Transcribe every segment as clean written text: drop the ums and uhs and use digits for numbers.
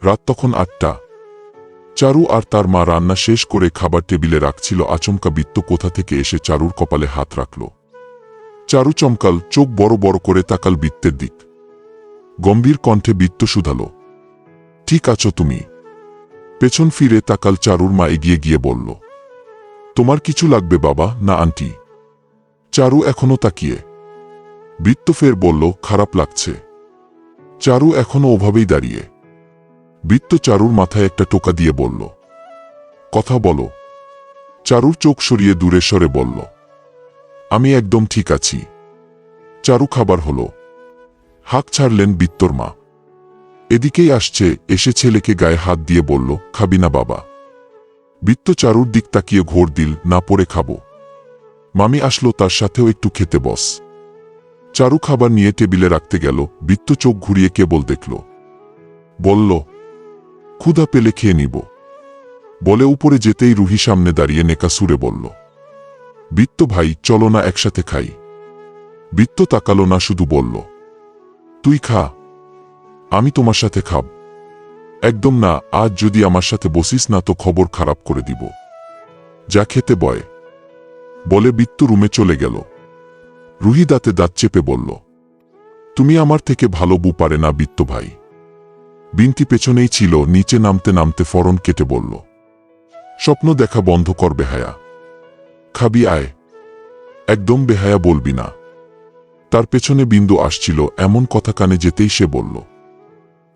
রাত তখন ৮টা। চারু আর তার মা রান্না শেষ করে খাবার টেবিলে রাখছিল, আচমকা বিত্ত কোথা থেকে এসে চারুর কপালে হাত রাখল। চারু চমকাল, চোখ বড় বড় করে তাকাল বিত্তের দিক। গম্ভীর কণ্ঠে বিত্ত শুধাল, ঠিক আছো তুমি? পেছন ফিরে তাকাল চারুর মা এগিয়ে গিয়ে বলল, তোমার কিছু লাগবে বাবা? না আন্টি। চারু এখনো তাকিয়ে। বিত্ত ফের বলল, খারাপ লাগছে। চারু এখনো ওভাবেই দাঁড়িয়ে। বিত্ত চারুর মাথায় একটা টোকা দিয়ে বলল, কথা বলো। চারুর চোখ সরিয়ে দূরে সরে বলল, আমি একদম ঠিক আছি। চারু খাবার হলো। হাঁক ছাড়লেন বিত্তর মা। এদিকেই আসছে, এসে ছেলেকে গায়ে হাত দিয়ে বলল, খাবি না বাবা? বিত্ত চারুর দিক তাকিয়ে ঘোর দিল, না পড়ে খাবো। মামি আসলো, তার সাথেও একটু খেতে বস। চারু খাবার নিয়ে টেবিলে রাখতে গেল। বিত্ত চোখ ঘুরিয়ে কেবল দেখল। বলল, ক্ষুধা পেলে খেয়ে নিব। বলে উপরে যেতেই রুহি সামনে দাঁড়িয়ে নেকা সুরে বলল, বিত্ত ভাই চলো না একসাথে খাই। বিত্ত তাকালো না, শুধু বলল, তুই খা, আমি তোমার সাথে খাব। একদম না, আজ যদি আমার সাথে বসিস না তো খবর খারাপ করে দিব। যা খেতে বয়। বলে বিত্ত রুমে চলে গেল। রুহি দাঁতে দাঁত চেপে বলল, তুমি আমার থেকে ভালো বউ পারে না বিত্ত ভাই। বিনতি পেছনেই ছিল, নিচে নামতে নামতে ফরন কেটে বলল, স্বপ্ন দেখা বন্ধ কর বেহায়া। খাবি আয়। একদম বেহায়া বলবি না। তার পেছনে বিন্দু আসছিল, এমন কথা কানে যেতেই সে বলল,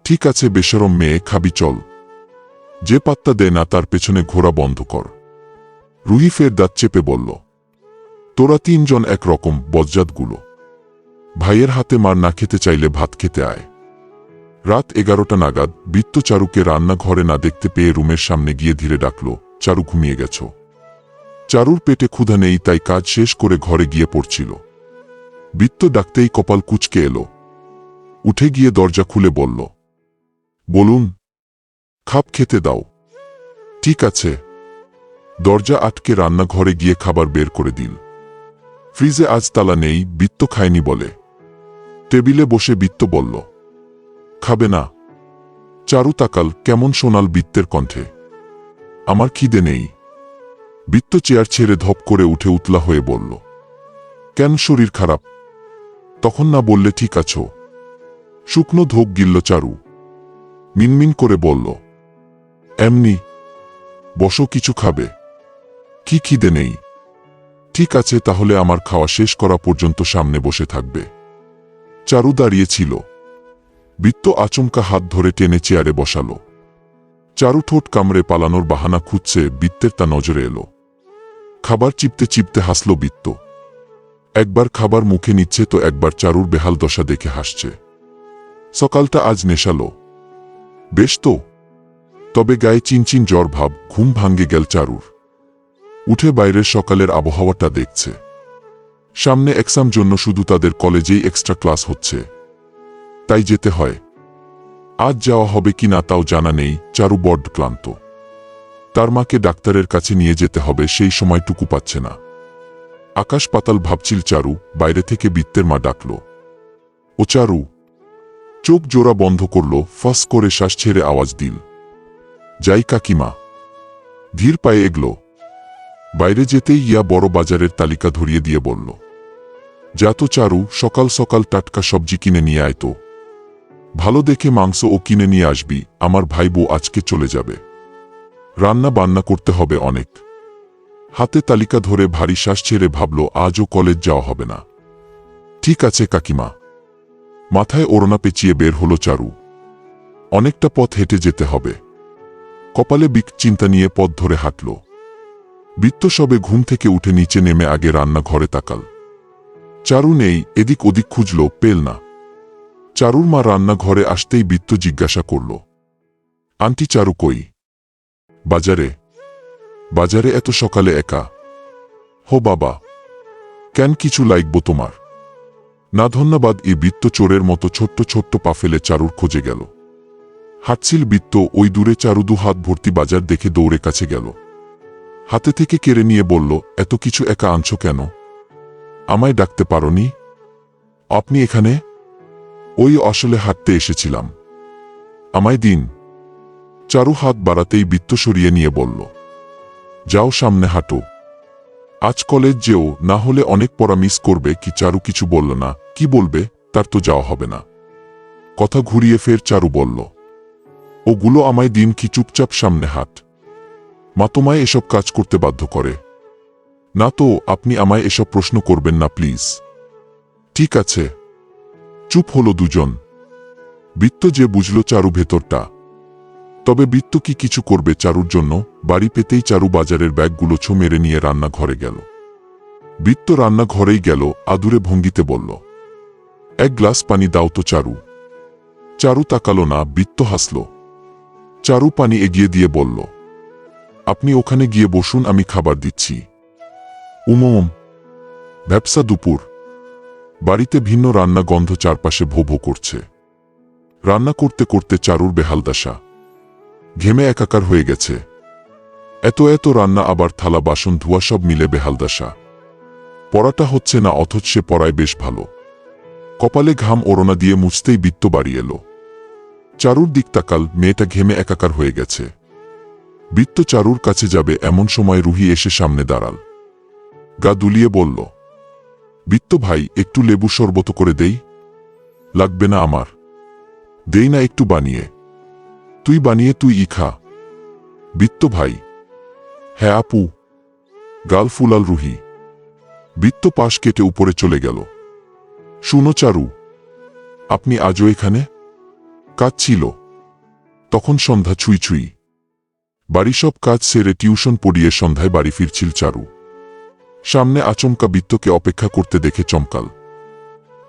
ঠিক আছে বেশরম মেয়ে, খাবি চল। যে পাত্তা দেয় না তার পেছনে ঘোরা বন্ধ কর। রুহি ফের দাঁত চেপে বলল, তোরা তিনজন একরকম বজ্জাতগুলো। ভাইয়ের হাতে মার না খেতে চাইলে ভাত খেতে আয়। রাত 11টা নাগাদ বিত্ত চারুকে রান্নাঘরে না দেখতে পেয়ে রুমের সামনে গিয়ে ধীরে ডাকল, চারু ঘুমিয়ে গেছ? চারুর পেটে ক্ষুধা নেই, তাই কাজ শেষ করে ঘরে গিয়ে পড়ছিল। বিত্ত ডাকতেই কপাল কুঁচকে এলো। উঠে গিয়ে দরজা খুলে বলল, বলুন। খাপ খেতে দাও। ঠিক আছে। দরজা আটকে রান্নাঘরে গিয়ে খাবার বের করে দিল। ফ্রিজে আজ তালা নেই, বিত্ত খায়নি বলে। টেবিলে বসে বিত্ত বলল, খাবে না? চারু তাকাল, কেমন শোনাল বিত্তের কণ্ঠে, আমার খিদে নেই। বিত্ত চেয়ার ছেড়ে ধপ করে উঠে উতলা হয়ে বলল, কেন শরীর খারাপ? তখন না বললে ঠিক আছো? শুকনো ধোক গিলল চারু। মিনমিন করে বলল, এমনি। বসো, কিছু খাবে? কি খিদে নেই? ঠিক আছে তাহলে আমার খাওয়া শেষ করা পর্যন্ত সামনে বসে থাকবে। চারু দাঁড়িয়েছিল। বিত্ত আচমকা হাত ধরে টেনে চেয়ারে বসালো। চারু ঠোঁট কামড়ে পালানোর বাহানা খুঁজছে, বিত্তের তা নজরে এলো। খাবার চিপতে চিপতে হাসল বিত্ত। একবার খাবার মুখে নিচ্ছে তো একবার চারুর বেহাল দশা দেখে হাসছে। সকালটা আজ নেশালো বেশ তো, তবে গায়ে চিনচিন জ্বর ভাব। ঘুম ভাঙ্গে গেল চারুর। উঠে বাইরের সকালের আবহাওয়াটা দেখছে। সামনে এক্সাম জন্য শুধু তাদের কলেজেই এক্সট্রা ক্লাস হচ্ছে, তাই যেতে হয়। আজ যাওয়া হবে কি না তাও জানা নেই। চারু বড্ড ক্লান্ত। তার মাকে ডাক্তারের কাছে নিয়ে যেতে হবে, সেই সময়টুকু পাচ্ছে না। আকাশ পাতাল ভাবছিল চারু। বাইরে থেকে বিত্তের মা ডাকল, ও চারু। চোখ জোড়া বন্ধ করল, ফস করে শ্বাস ছেড়ে আওয়াজ দিল, যাই কাকিমা। ধীর পায়ে এগল। বাইরে যেতেই ইয়া বড় বাজারের তালিকা ধরিয়ে দিয়ে বলল, যা তো চারু, সকাল সকাল টাটকা সবজি কিনে নিয়ে আয় তো। ভালো দেখে মাংস ও কিনে নিয়ে আসবি, আমার ভাই বউ আজকে চলে যাবে। রান্না বান্না করতে হবে অনেক। হাতে তালিকা ধরে ভারী শ্বাস ছেড়ে ভাবল, আজও কলেজ যাওয়া হবে না। ঠিক আছে কাকিমা। মাথায় ওড়না পেঁচিয়ে বের হলো চারু। অনেকটা পথ হেঁটে যেতে হবে। কপালে বিক চিন্তা নিয়ে পথ ধরে হাঁটল। বিত্ত সবে ঘুম থেকে উঠে নিচে নেমে আগে রান্নাঘরে তাকাল। চারু নেই, এদিক ওদিক খুঁজল, পেল না। চারুর মা রান্নাঘরে আসতেই বিত্ত জিজ্ঞাসা করল, আন্টি চারু কই? বাজারে। বাজারে এত সকালে একা? হো বাবা। কেন, কিছু লাগবো তোমার? না ধন্যবাদ। বিত্ত চোরের মতো ছোট্ট ছোট্ট পা ফেলে চারুর খোঁজে গেল। হাঁটছিল বিত্ত। ওই দূরে চারু দু হাত ভর্তি বাজার দেখে দৌড়ে কাছে গেল। হাতে থেকে কেড়ে নিয়ে বলল, এত কিছু একা আনছো কেন? আমায় ডাকতে পারোনি? আপনি এখানে? ওই আসলে হাঁটতে এসেছিলাম। আমায় দিন। চারু হাত বাড়াতেই বৃত্ত সরিয়ে নিয়ে বলল, যাও সামনে হাঁটো। আজ কলেজ যেও, না হলে অনেক পড়া মিস করবে। কি চারু কিছু বলল না। কি বলবে, তার তো যাওয়া হবে না। কথা ঘুরিয়ে ফের চারু বলল, ওগুলো আমায় দিন কি, চুপচাপ সামনে হাঁট। মা তোমায় এসব কাজ করতে বাধ্য করে? না তো, আপনি আমায় এসব প্রশ্ন করবেন না প্লিজ। ঠিক আছে। চুপ হলো দুজন। বৃত্ত যে বুঝল চারু ভেতরটা। তবে বৃত্ত কি কিছু করবে চারুর জন্য? বাড়ি পেতেই চারু বাজারের ব্যাগগুলো ছো মেরে নিয়ে রান্নাঘরে গেল। বৃত্ত রান্নাঘরেই গেল, আদুরে ভঙ্গিতে বলল, এক গ্লাস পানি দাও তো চারু। চারু তাকালো না, বৃত্ত হাসল। চারু পানি এগিয়ে দিয়ে বলল, আপনি ওখানে গিয়ে বসুন, আমি খাবার দিচ্ছি। উমম। ভ্যাপসা দুপুর। বাড়িতে ভিন্ন রান্না গন্ধ চারপাশে ভো ভো করছে। রান্না করতে করতে চারুর বেহালদশা। ঘেমে একাকার হয়ে গেছে। এত এত রান্না, আবার থালা বাসন ধোয়া, সব মিলে বেহালদশা। পড়াটা হচ্ছে না, অথচ সে পড়ায় বেশ ভালো। কপালে ঘাম ওড়না দিয়ে মুছতেই বৃত্ত বাড়ি এলো। চারুর দিক তাকাল, মেয়েটা ঘেমে একাকার হয়ে গেছে। বৃত্ত চারুর কাছে যাবে এমন সময় রুহি এসে সামনে দাঁড়াল। গা দুলিয়ে বলল, বৃত্ত ভাই, একটু লেবু শরবত করে দেই? লাগবে না আমার। দেই না একটু বানিয়ে? তুই বানিয়ে তুই খা। বৃত্ত ভাই। হ্যাঁ আপু। গাল ফুলাল রুহি। বৃত্ত পাশ কেটে উপরে চলে গেল। শুনো চারু, আপনি আজও এখানে? কাজ ছিল। তখন সন্ধ্যা ছুঁই ছুঁই। বাড়ি সব কাজ সেরে টিউশন পড়িয়ে সন্ধ্যায় বাড়ি ফিরছিল চারু। সামনে আচমকা বৃত্তকে অপেক্ষা করতে দেখে চমকাল।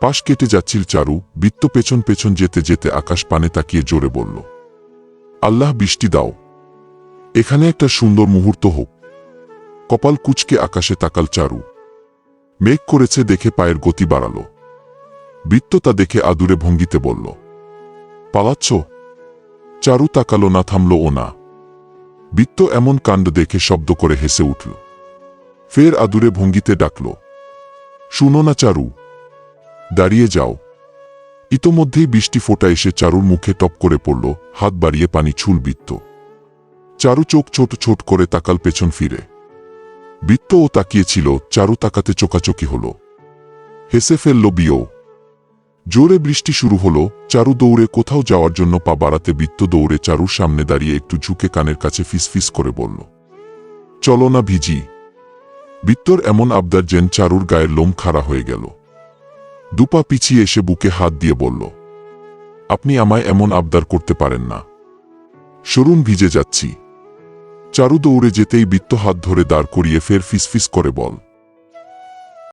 পাশ কেটে যাচ্ছিল চারু। বৃত্ত পেছন পেছন যেতে যেতে আকাশ পানে তাকিয়ে জোরে বলল, আল্লাহ বৃষ্টি দাও, এখানে একটা সুন্দর মুহূর্ত হোক। কপাল কুচকে আকাশে তাকাল চারু। মেঘ করেছে দেখে পায়ের গতি বাড়াল। বৃত্ত তা দেখে আদুরে ভঙ্গিতে বলল, পালাচ্ছ? চারু তাকালো না, থামলো ও না। বৃত্ত এমন কাণ্ড দেখে শব্দ করে হেসে উঠল। ফের আদুরে ভঙ্গিতে ডাকল, শুনো না চারু, দাঁড়িয়ে যাও। ইতোমধ্যেই বৃষ্টি ফোঁটা এসে চারুর মুখে টপ করে পড়ল। হাত বাড়িয়ে পানি ছুল বৃত্ত। চারু চোখ ছোট ছোট করে তাকাল পেছন ফিরে। বৃত্তও তাকিয়েছিল। চারু তাকাতে চোকাচোকি হল। হেসে ফেলল বিও। জোরে বৃষ্টি শুরু হলো। চারু দৌড়ে কোথাও যাওয়ার জন্য পা বাড়াতে বৃত্ত দৌড়ে চারুর সামনে দাঁড়িয়ে একটু ঝুঁকে কানের কাছে ফিসফিস করে বলল, চলো না ভিজি। বৃত্তর এমন আবদার যেন চারুর গায়ের লোম খাড়া হয়ে গেল। দুপা পিছিয়ে এসে বুকে হাত দিয়ে বলল, আপনি আমায় এমন আবদার করতে পারেন না। সরুন, ভিজে যাচ্ছি। চারু দৌড়ে যেতেই বৃত্ত হাত ধরে দাঁড় করিয়ে ফের ফিসফিস করে বল,